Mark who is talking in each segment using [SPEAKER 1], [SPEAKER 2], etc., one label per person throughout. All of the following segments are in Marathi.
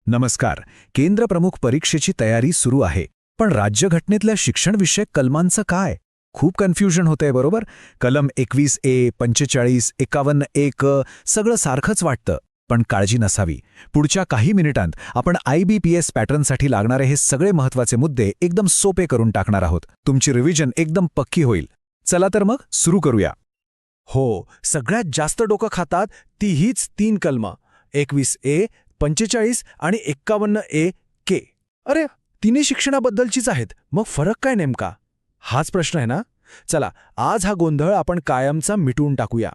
[SPEAKER 1] नमस्कार. केंद्रप्रमुख परीक्षेची तयारी सुरू आहे. पण राज्यघटनेतल्या शिक्षणविषयक कलमांचं काय? खूप कन्फ्युजन होतंय, बरोबर? कलम 21A, 45, 51(1) सगळं सारखंच वाटतं. पण काळजी नसावी. पुढच्या काही मिनिटांत आपण IBPS पॅटर्नसाठी लागणारे हे सगळे महत्त्वाचे मुद्दे एकदम सोपे करून टाकणार आहोत. तुमची रिव्हिजन एकदम पक्की होईल. चला तर मग सुरू करूया.
[SPEAKER 2] हो, सगळ्यात जास्त डोकं खातात ती हीच 3 कलमं 21A, 45 आणि 51A के. अरे, तिन्ही शिक्षणाबद्दलचीच आहेत. मग फरक काय नेमका? हाच प्रश्न आहे ना? चला, आज हा गोंधळ आपण कायमचा मिटवून टाकूया.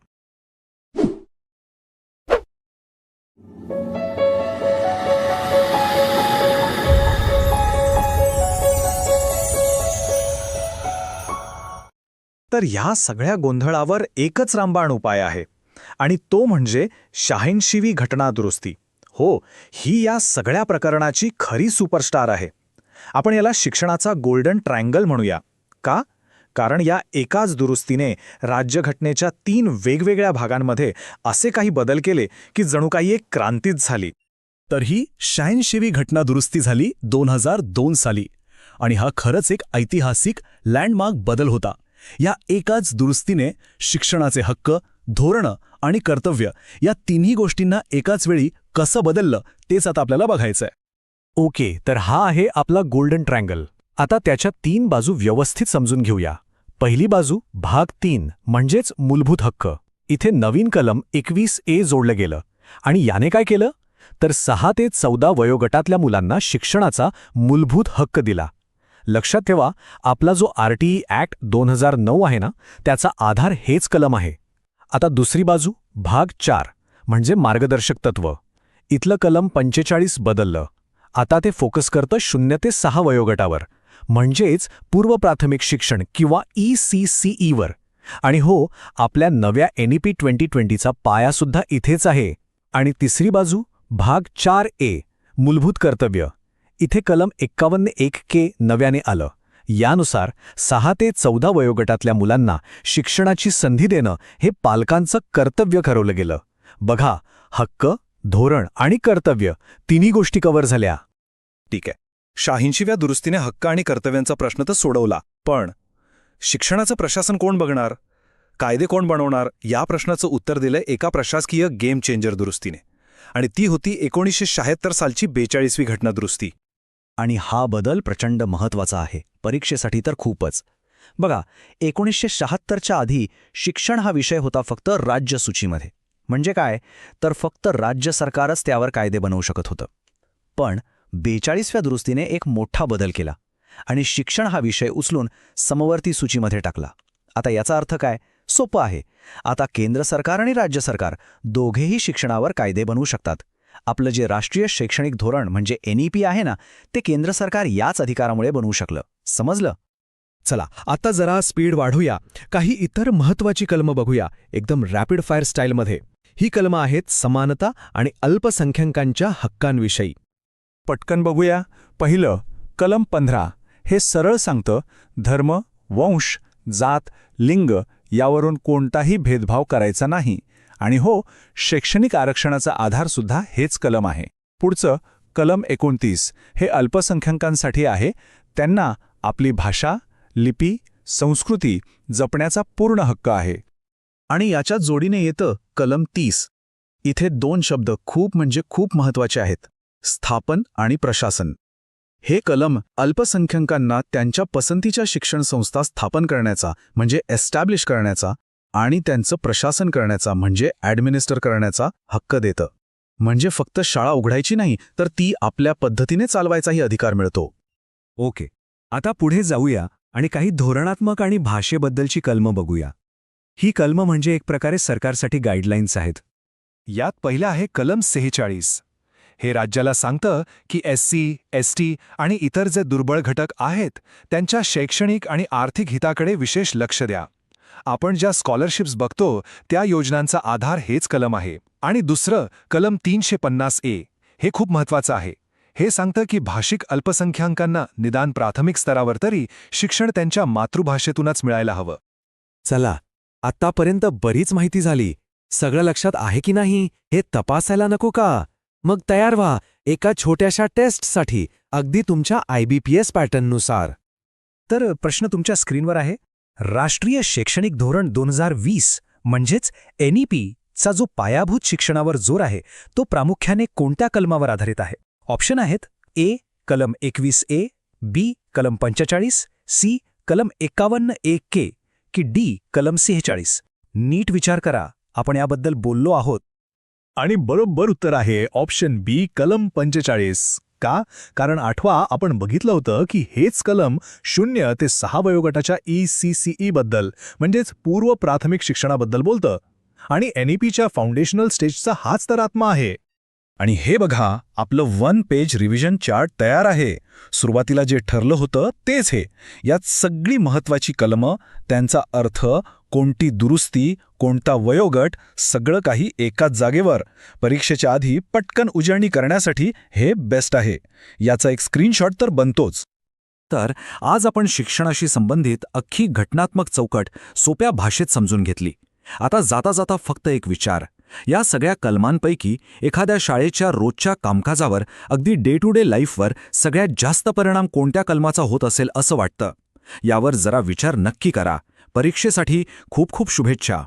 [SPEAKER 1] तर ह्या सगळ्या गोंधळावर एकच रामबाण उपाय आहे. आणि तो म्हणजे 86वी घटना दुरुस्ती. हो, ही या सगळ्या प्रकरणाची खरी सुपरस्टार आहे. आपण याला शिक्षणाचा गोल्डन ट्रायंगल म्हणूया. का? कारण या एकाच दुरुस्तीने राज्यघटनेच्या 3 वेगवेगळ्या भागांमध्ये असे काही बदल केले की जणू काही एक क्रांतीच झाली.
[SPEAKER 2] तर ही 86वी घटना दुरुस्ती झाली 2002 साली. आणि हा खरंच एक ऐतिहासिक लँडमार्क बदल होता. या एकाच दुरुस्तीने शिक्षणाचे हक्क, धोरणं आणि कर्तव्य या तिन्ही गोष्टींना एकाच वेळी कसं बदललं तेच आता आपल्याला बघायचंय. ओके, तर हा आहे आपला गोल्डन ट्रायंगल. आता त्याच्या 3 बाजू व्यवस्थित समजून घेऊया. पहिली बाजू भाग 3 म्हणजेच मूलभूत हक्क. इथे नवीन कलम 21A जोडलं गेलं. आणि याने काय केलं? तर 6 ते 14 वयोगटातल्या मुलांना शिक्षणाचा मूलभूत हक्क दिला. लक्षात ठेवा, आपला जो RTE ॲक्ट 2009 आहे ना, त्याचा आधार हेच कलम आहे. आता दुसरी बाजू भाग 4 म्हणजे मार्गदर्शक तत्व. इथलं कलम 45 बदललं. आता ते फोकस करतं 0 ते 6 वयोगटावर, म्हणजेच पूर्व प्राथमिक शिक्षण किंवा ECCE वर. आणि हो, आपल्या नव्या NEP 2020चा पायासुद्धा इथेच आहे. आणि तिसरी बाजू भाग 4A मूलभूत कर्तव्य. इथे कलम 51(1) के नव्याने आलं. यानुसार 6 ते 14 वयोगटातल्या मुलांना शिक्षणाची संधी देणं हे पालकांचं कर्तव्य ठरवलं गेलं. बघा, हक्क, धोरण आणि कर्तव्य तिन्ही गोष्टी कव्हर झाल्या.
[SPEAKER 1] ठीक आहे, 86व्या दुरुस्तीने हक्क आणि कर्तव्यांचा प्रश्न तर सोडवला. पण शिक्षणाचं प्रशासन कोण बघणार? कायदे कोण बनवणार? या प्रश्नाचं उत्तर दिलंय एका प्रशासकीय गेम चेंजर दुरुस्तीने. आणि ती होती 1976 सालची 42वी घटना दुरुस्ती.
[SPEAKER 2] आणि हा बदल प्रचंड महत्त्वाचा आहे, परीक्षेसाठी तर खूपच. बघा, 1976च्या आधी शिक्षण हा विषय होता फक्त राज्य सूचीमध्ये. म्हणजे काय? तर फक्त राज्य सरकारच त्यावर कायदे बनवू शकत होतं. पण 42व्या दुरुस्तीने एक मोठा बदल केला आणि शिक्षण हा विषय उचलून समवर्ती सूचीमध्ये टाकला. आता याचा अर्थ काय? सोपं आहे. आता केंद्र सरकार आणि राज्य सरकार दोघेही शिक्षणावर कायदे बनवू शकतात. आपलं जे राष्ट्रीय शैक्षणिक धोरण म्हणजे NEP आहे ना, ते केंद्र सरकार याच अधिकारामुळे बनवू शकलं. समजलं?
[SPEAKER 1] चला, आता जरा स्पीड वाढूया. काही इतर महत्त्वाची कलमं बघूया एकदम रॅपिड फायर स्टाईलमध्ये. ही कलमं आहेत समानता आणि अल्पसंख्याकांच्या हक्कांविषयी. पटकन बघूया. पहिलं कलम 15 हे सरळ सांगतं धर्म, वंश, जात, लिंग यावरून कोणताही भेदभाव करायचा नाही. आणि हो, शैक्षणिक आरक्षणाचा आधारसुद्धा हेच कलम आहे. पुढचं कलम 29 हे अल्पसंख्याकांसाठी आहे. त्यांना आपली भाषा, लिपी, संस्कृती जपण्याचा पूर्ण हक्क आहे. आणि याच्या जोडीने येतं कलम 30. इथे 2 शब्द खूप म्हणजे खूप महत्त्वाचे आहेत: स्थापन आणि प्रशासन. हे कलम अल्पसंख्याकांना त्यांच्या पसंतीच्या शिक्षण संस्था स्थापन करण्याचा म्हणजे एस्टॅब्लिश करण्याचा आणि त्यांचं प्रशासन करण्याचा म्हणजे ॲडमिनिस्टर करण्याचा हक्क देतं. म्हणजे फक्त शाळा उघडायची नाही, तर ती आपल्या पद्धतीने चालवायचाही अधिकार मिळतो.
[SPEAKER 2] ओके, आता पुढे जाऊया आणि काही धोरणात्मक आणि भाषेबद्दलची कलमं बघूया. ही कलमं म्हणजे एक प्रकारे सरकारसाठी गाईडलाईन्स आहेत.
[SPEAKER 1] यात पहिलं आहे कलम 46. हे राज्याला सांगतं की SC, ST आणि इतर जे दुर्बळ घटक आहेत त्यांच्या शैक्षणिक आणि आर्थिक हिताकडे विशेष लक्ष द्या. आपण ज्या स्कॉलरशिप्स बघतो त्या योजनांचा आधार हेच कलम आहे. आणि दुसरं कलम 350A हे खूप महत्त्वाचं आहे. हे सांगतं की भाषिक अल्पसंख्याकांना निदान प्राथमिक स्तरावर तरी शिक्षण त्यांच्या मातृभाषेतूनच मिळायला हवं.
[SPEAKER 2] चला, आत्तापर्यंत बरीच माहिती झाली. सगळं लक्षात आहे की नाही हे तपासायला नको का?
[SPEAKER 1] मग तयार व्हा एका छोट्याशा टेस्टसाठी, अगदी तुमच्या IBPS पॅटर्ननुसार.
[SPEAKER 2] तर प्रश्न तुमच्या स्क्रीनवर आहे. राष्ट्रीय शैक्षणिक धोरण 2020 म्हणजेच NEP चा जो पायाभूत शिक्षणावर जोर आहे तो प्रामुख्याने कोणत्या कलमावर आधारित आहे? ऑप्शन आहेत: ए कलम 21A, बी कलम 45, सी कलम 51A के की डी कलम 46. नीट विचार करा, आपण याबद्दल बोललो आहोत.
[SPEAKER 3] आणि बरोबर उत्तर आहे ऑप्शन बी कलम 45. का? कारण आठवा आपण बघितलं होतं की हेच कलम 0 ते 6 वयोगटाच्या ECCE बद्दल म्हणजेच पूर्व प्राथमिक शिक्षणाबद्दल बोलतं. आणि NEPच्या फाउंडेशनल स्टेजचा हाच तर आत्मा आहे.
[SPEAKER 2] आणि हे बघा, आपलं 1 पेज रिव्हिजन चार्ट तयार आहे. सुरुवातीला जे ठरलं होतं तेच हे. यात सगळी महत्त्वाची कलमं, त्यांचा अर्थ, कोणती दुरुस्ती, कोणता वयोगट, सगळं काही एकाच जागेवर. परीक्षेच्या आधी पटकन उजळणी करण्यासाठी हे बेस्ट आहे. याचा एक स्क्रीनशॉट तर बनतोच. तर आज आपण शिक्षणाशी संबंधित अख्खी घटनात्मक चौकट सोप्या भाषेत समजून घेतली. आता जाता जाता फक्त एक विचार. या सगळ्या कलमांपैकी एखाद्या शाळेच्या रोजच्या कामकाजावर, अगदी डे टू डे लाईफवर सगळ्यात जास्त परिणाम कोणत्या कलमाचा होत असेल असं वाटतं? यावर जरा विचार नक्की करा. परीक्षेसाठी खूप खूप शुभेच्छा.